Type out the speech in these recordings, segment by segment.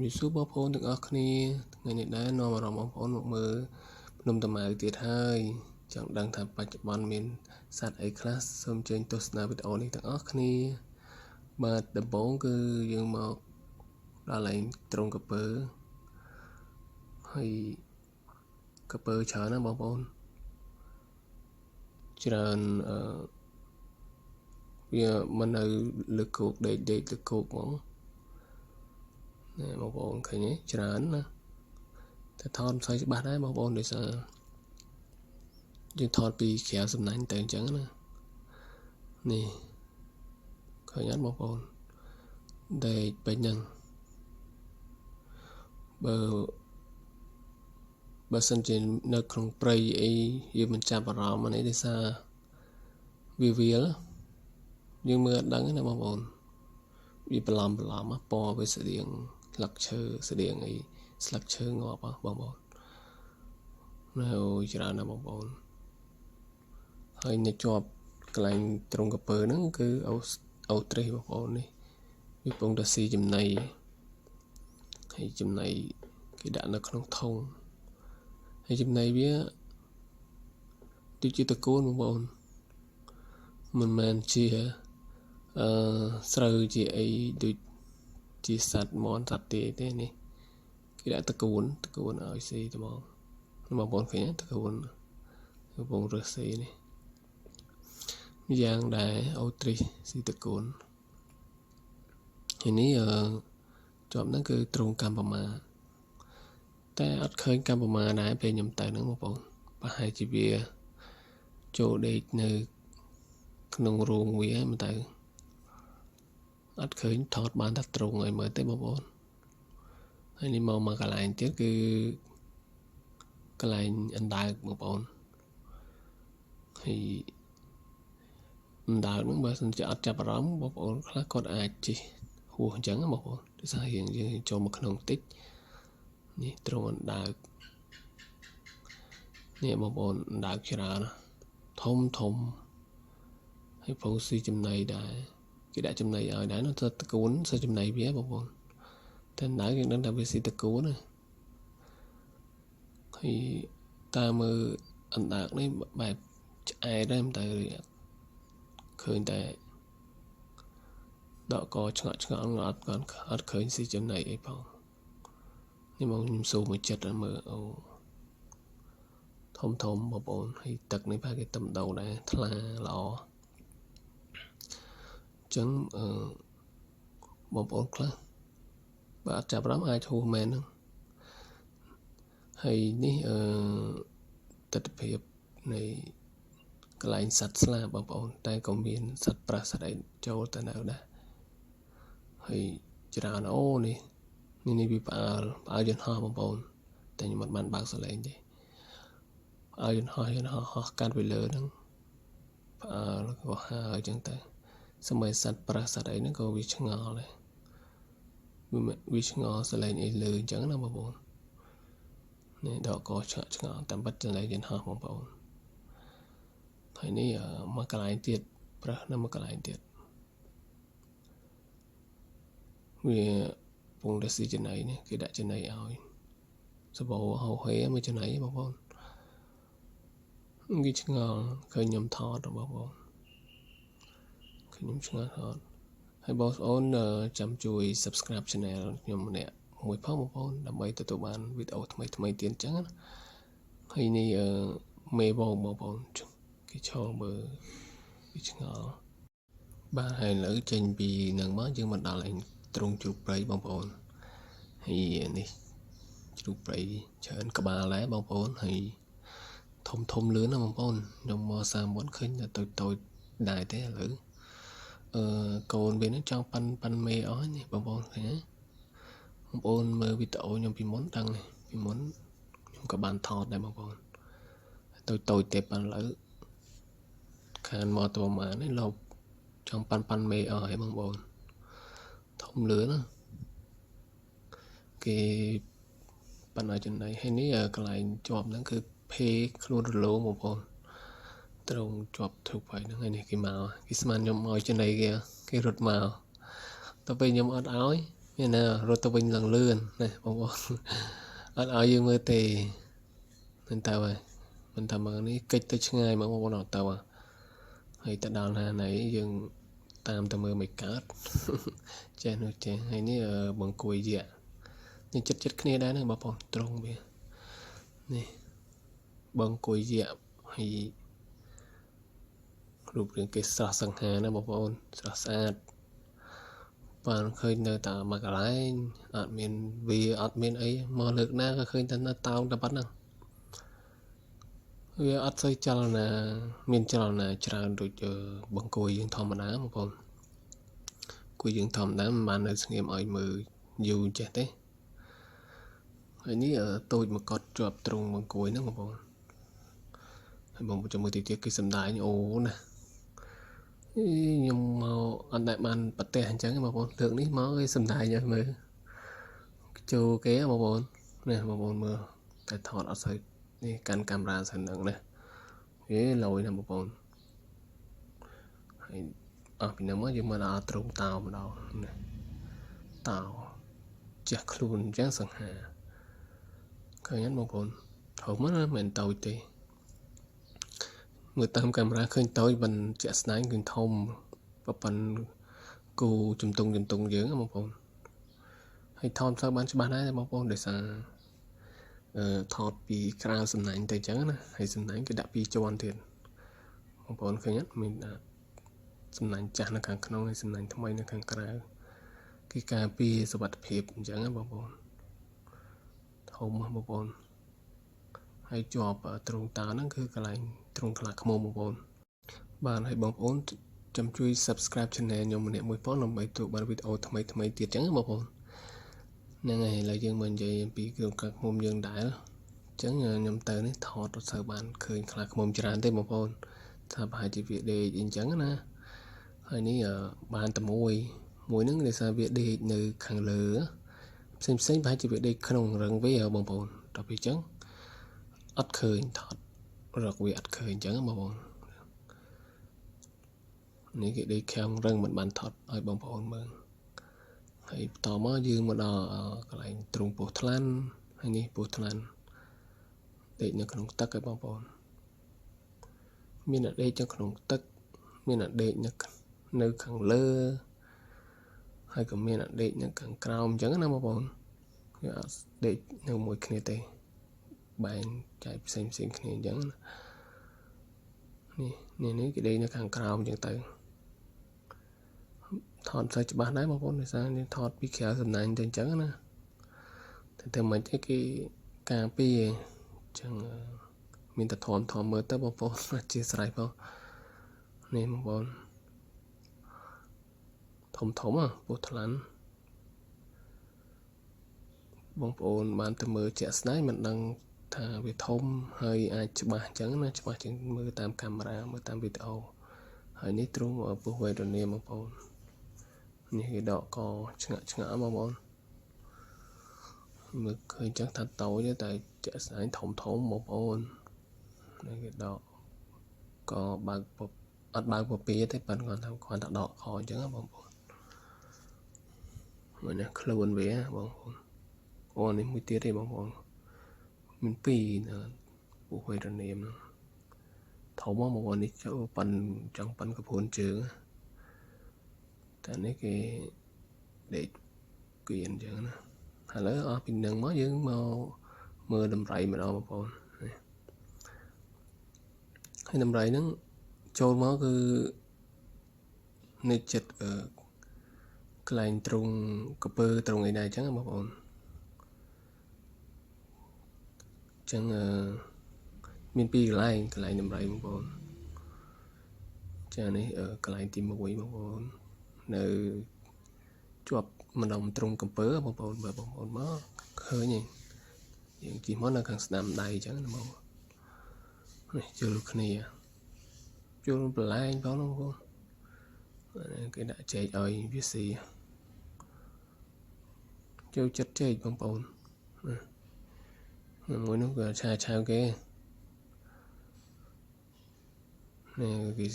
มีสู้บอพอนถึงออกนี่ไงเนี่ยได้นอนมาเราบอพอนมือนมตะมาตีท้ายจังดังทำปัจจุบันมีสัตว์ไอคลาสสมเจนตัวสนาวิดออนี่ถึงออกนี่มาดับบงคือยังมาอะไรตรงกับเปอร์ให้กับเปอร์เช้านะบอพอนจรานវាមិននៅលើគោកដេកលើគោកហ្មងបងប្អូនឃើញទេច្រើនណាតែថតមិនសូវច្បាស់ដែរបងប្អូនដោយសារយើងថតពីក្រៅសំណាញ់ទៅអញ្ចឹងណានេះឃើញអត់បងប្អូនដេកពេញហ្នឹងបើសិនជានៅក្នុងព្រៃអីយើងមិនចាប់អារម្មណ៍នេះដោយសារវាយើងមើលអត់ដឹងណាបងប្អូនវាបន្លំពណ៌វាស្តៀងស្លឹកឈើស្តៀងអីស្លឹកឈើងាប់បងប្អូននៅច្រើនណាបងប្អូនហើយនៅជាប់កន្លែងត្រង់កពើហ្នឹងគឺអូត្រេសបងប្អូននេះវាពងតែស៊ីចំណីហើយចំណីគេដាក់នៅក្នុងធុងហើយចំណីវាដូចជាតកូនបងប្អូនមិនមែនជាស្រូវជាអីដូចជាសត្វមន់សត្វទេនេះគេដាក់តកូនឲ្យស៊ីតែបងប្អូនឃើញតកូនកំពុងរើសស៊ីនេះយ៉ាងដែរអូទ្រីសស៊ីតកូនហើយនេះជាប់ហ្នឹងគឺត្រង់កម្ពុជាតែអត់ឃើញកម្ពុជាដែរពេលខ្ញុំទៅហ្នឹងបងប្អូនប្រហែលជាវាចូលដេកនៅក្នុងរោងវាហ្នឹងទៅអត់ឃើញថតបានតែត្រង់ឲ្យមើលទេបងប្អូនហើយនេះមកកន្លែងទៀតគឺកន្លែងអណ្ដើកបងប្អូនហើយអណ្ដើកហ្នឹងបើសិនជាអត់ចាប់អារម្មណ៍បងប្អូនខ្លះគាត់អាចជិះហួសអញ្ចឹងបងប្អូនដោយសារយើងចូលមកក្នុងតិចនេះត្រង់អណ្ដើកនេះបងប្អូនអណ្ដើកច្រើនធំហើយពងស៊ីចំណីដែរគេដាក់ចំណីឲ្យដែរនោះទៅតកូនសិចំណីវាបងប្អូនតែអណ្ដើកយើងដឹងថាវាស៊ីតកូនណាហើយតាមមើលអណ្ដើកនេះបែបឆ្អែតដែរមិនទៅឃើញតែដកកឆ្ងក់អត់ឃើញស៊ីចំណីអីផងនេះមកខ្ញុំស៊ូមួយចិត្តមើលអូធំបងប្អូនហើយទឹកនេះប្រហែលគេតំដោដែរថ្លាល្អអញ្ចឹងបងប្អូនខ្លះបើអត់ចាប់អារម្មណ៍អាចហួសមែនហ្នឹងហើយនេះទស្សនភាពនៃកន្លែងសត្វស្លាបបងប្អូនតែក៏មានសត្វប្រះសត្វអីចូលទៅនៅដែរហើយច្រើនអូនេះវាផ្អើលយន្តហោះបងប្អូនតែខ្ញុំអត់បានបើកសលេងទេផ្អើលយន្តហោះហោះកាត់ពីលើហ្នឹងផ្អើលក៏ហើអញ្ចឹងទៅសម័យសត្វប្រះសត្វអីហ្នឹងក៏វាឆ្ងល់ដែរវាឆ្ងល់សលេងអីលើអញ្ចឹងណាបងប្អូននេះដកកឆ្ងល់តាមពិតសលេងយន្តហោះបងប្អូនហើយនេះមកកន្លែងទៀតប្រះនៅមកកន្លែងទៀតវាពងតែស៊ីចំណីនេះគេដាក់ចំណីឲ្យសបោហៅហេមួយចំណីបងប្អូនវាឆ្ងល់ឃើញខ្ញុំថតបងប្អូនឃើញខ្ញុំឆ្ងល់ថតហើយបងប្អូនចាំជួយ Subscribe Channel ខ្ញុំម្នាក់មួយផងបងប្អូនដើម្បីទទួលបានវីដេអូថ្មីទៀតអញ្ចឹងណាហើយនេះមេបងប្អូនគេឈរមើលវាឆ្ងល់បាទហើយឥឡូវចេញពីនឹងមកយើងមកដល់ឯងត្រង់ជ្រូកព្រៃបងប្អូនហើយនេះជ្រូកព្រៃច្រើនក្បាលដែរបងប្អូនហើយធំលឿនណាបងប្អូនខ្ញុំមក31ឃើញតែតូចដែរទេឥឡូវកូនវានឹងចង់ប៉ាន់មេអស់នេះបងប្អូនឃើញទេបងប្អូនមើលវីដេអូខ្ញុំពីមុនដឹងនេះពីមុនខ្ញុំក៏បានថតដែរបងប្អូនតូចទេប៉ុន្តែឥឡូវខានមកទៅប្រហែលនេះលោកចង់ប៉ាន់មេអស់ហើយបងប្អូនធំលឿនណាគេប៉ាន់ឲ្យចំណៃហើយនេះកន្លែងជាប់ហ្នឹងគឺភេខ្លួនរលោងបងប្អូនត្រង់ជាប់ធុបហើយហ្នឹងហើយនេះគេមកគេស្មានខ្ញុំឲ្យចំណៃគេរត់មកទៅពេលខ្ញុំអត់ឲ្យ មានណារត់ទៅវិញឡើងលឿនណាបងប្អូនអត់ឲ្យយើងមើលទេមិនទៅហើយមិនថាមកនេះកិច្ចទៅឆ្ងាយមកបងប្អូនអត់ទៅហើយទៅដល់ណាណៃយើងតាមទៅមើលមិនកើតចេះនោះចេះហើយនេះបង្គួយយៈនេះចិត្តគ្នាដែរហ្នឹងបងប្អូនត្រង់វានេះបង្គួយយៈហើយរូបរាងគេស្រស់សង្ហាណាបងប្អូនស្រស់ស្អាតបានឃើញនៅតែមួយកន្លែងអត់មានវាអត់មានអីមកលើកណាក៏ឃើញតែនៅតោងតែប៉ុណ្ណឹងវាអត់សូវចលនាមានចលនាច្រើនដូចបង្គួយយើងធម្មតាបងប្អូនគួយយើងធម្មតាមិនបាននៅស្ងៀមឲ្យមើលយូរចេះទេហើយនេះតូចមកកត់ជាប់ត្រង់បង្គួយហ្នឹងបងប្អូនហើយបងប្អូនចាំមើលទីទៀតគឺសំដាយអូណាខ្ញុំមកអត់ដែលបានប្រទេសអញ្ចឹងបងប្អូនលើកនេះមកឲ្យសំដាយឲ្យមើលចូលគេបងប្អូននេះបងប្អូនមើលតែថតអត់សូវនេះកាន់កាមេរ៉ាសិនហ្នឹងណាលយណាបងប្អូនហើយអស់ពីហ្នឹងមកយើងមកដល់ត្រង់តោម្ដងណាតោចេះខ្លួនអញ្ចឹងសង្ហាឃើញអត់បងប្អូនធំណាមិនតូចទេមើលតាមកាមេរ៉ាឃើញតូចមិនជាក់ស្ដែងគឺធំប៉ុណ្ណឹងគូជំទង់យើងបងប្អូនហើយថតទៅបានច្បាស់ដែរបងប្អូនដោយសារថតពីក្រៅសំណាញ់ទៅអញ្ចឹងណាហើយសំណាញ់គឺដាក់ពីរជាន់ទៀតបងប្អូនឃើញអត់មានសំណាញ់ចាស់នៅខាងក្នុងហើយសំណាញ់ថ្មីនៅខាងក្រៅគឺការពារសុវត្ថិភាពអញ្ចឹងណាបងប្អូនធំបងប្អូនហើយជាប់ទ្រង់តោហ្នឹងគឺកន្លែងទ្រង់ខ្លាឃ្មុំបងប្អូនបានហើយបងប្អូនចាំជួយ Subscribe Channel ខ្ញុំម្នាក់មួយផងដើម្បីទទួលបានវីដេអូថ្មីទៀតចឹងបងប្អូនហ្នឹងហើយឥឡូវយើងមកនិយាយអំពីគ្រឿងខ្លាឃ្មុំយើងដែរអញ្ចឹងខ្ញុំទៅនេះថតអត់សូវបានឃើញខ្លាឃ្មុំច្រើនទេបងប្អូនថាប្រហែលជាវាដេកអញ្ចឹងណាហើយនេះបានតែមួយហ្នឹងដោយសារវាដេកនៅខាងលើផ្សេងប្រហែលជាវាដេកក្នុងរឹងវាបងប្អូនដល់ពីអញ្ចឹងអត់ឃើញថតរកវាអត់ឃើញអញ្ចឹងបងប្អូននេះគេដេកខាងរឹងមិនបានថតឲ្យបងប្អូនមើលហើយបន្តមកយើងមកដល់កន្លែងទ្រុងពោះថ្លាន់ហើយនេះពោះថ្លាន់ដេកនៅក្នុងទឹកហើយបងប្អូនមានអ្នកដេកនៅក្នុងទឹកមានអ្នកដេកនៅខាងលើហើយក៏មានអ្នកដេកនៅខាងក្រោមអញ្ចឹងណាបងប្អូនគឺអត់ដេកនៅមួយគ្នាទេបែងចែកផ្សេងគ្នាអញ្ចឹងនេះគេដេកនៅខាងក្រោមអញ្ចឹងទៅថតទៅច្បាស់ដែរបងប្អូនដោយសារនេះថតពីក្រៅសំណាញ់ទៅអញ្ចឹងណាតែមិនទេគេការពារអញ្ចឹងមានតែធំមើលទៅបងប្អូនអធិស្ឋានផងនេះបងប្អូនធំពោះថ្លាន់បងប្អូនបានទៅមើលជាក់ស្ដែងមិនដឹងថាវាធំហើយអាចច្បាស់អញ្ចឹងណាច្បាស់ជាងមើលតាមកាមេរ៉ាមើលតាមវីដេអូហើយនេះទ្រង់ពោះវេទនាបងប្អូននេះគេដកកឆ្ងាក់បងប្អូនមើលឃើញចឹងថាតូចតែជាក់ស្ដែងធំបងប្អូននេះគេដកកបើកអត់បើកពពាទេប៉ុន្តែគាត់ថាដកកអញ្ចឹងបងប្អូនមើលនេះខ្លួនវាបងប្អូនអូនេះមួយទៀតទេបងប្អូនមានពីរពោះវេទនាធំបងប្អូននេះចូលប៉ិនចង់ប៉ិនកពួនជើងតែនេះគេដេកគៀនអញ្ចឹងណាឥឡូវអស់ពីនឹងមកយើងមកមើលតម្រៃម្ដងបងប្អូនហើយតម្រៃហ្នឹងចូលមកគឺនៅចិត្តកន្លែងត្រង់កពើត្រង់អីដែរអញ្ចឹងបងប្អូនអញ្ចឹងមានពីរកន្លែងតម្រៃបងប្អូនចានេះកន្លែងទី1បងប្អូននៅជាប់ម្ដុំត្រង់កំពើបងប្អូនបើបងប្អូនមកឃើញហ្នឹងយើងជិះមកនៅខាងស្ដាំដៃអញ្ចឹងណាបងនេះជលគ្នាជលបន្លែងបងប្អូនគេដាក់ចេកឲ្យវាស៊ីចូលចិត្តចេកបងប្អូនមួយនោះក៏ឆាវគេនេះគេ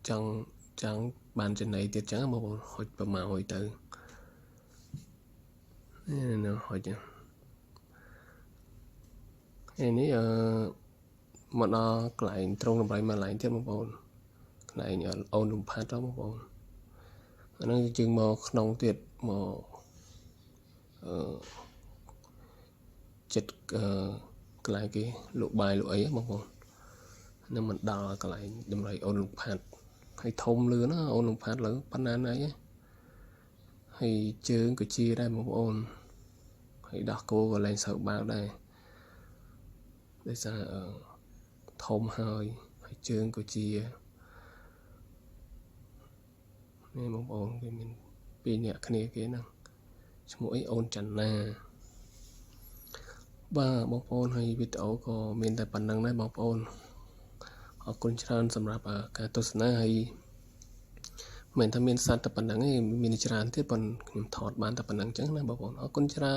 ចង់បានចំណីទៀតចឹងបងប្អូនហុចប្រម៉ោយទៅ nó hỏi chứ ini mà nó lại trong làm bài mà lại tiếp một bốn này nhờ ôn đồng phát đó một bốn nó chừng mà nông tuyệt mà chất lại cái lộ bài lộ ấy một bốn nên mình đào cái lại đâm lại ôn đồng phát hay thông lứa nó ôn đồng phát lớn pan án ấy hay chơi cái chia đây một ôn hay đặt cô vào lên sợ bao đây để ra thông hơi hay chơi cái chia nên một ôn thì mình pin nhẹ cái kia nè mỗi ôn chẳng nè ba bọc ôn hay video có mình tại bản năng đấy bọc ôn họ cũng chánสำหรับการทดสอบให้เหมือนถ้ามีสัตว์แต่ปัญหาเนี่ยมีนิจารณ์ที่เป็นถอดบานแต่ปัญหาจังนะบางคนเขาคนชรา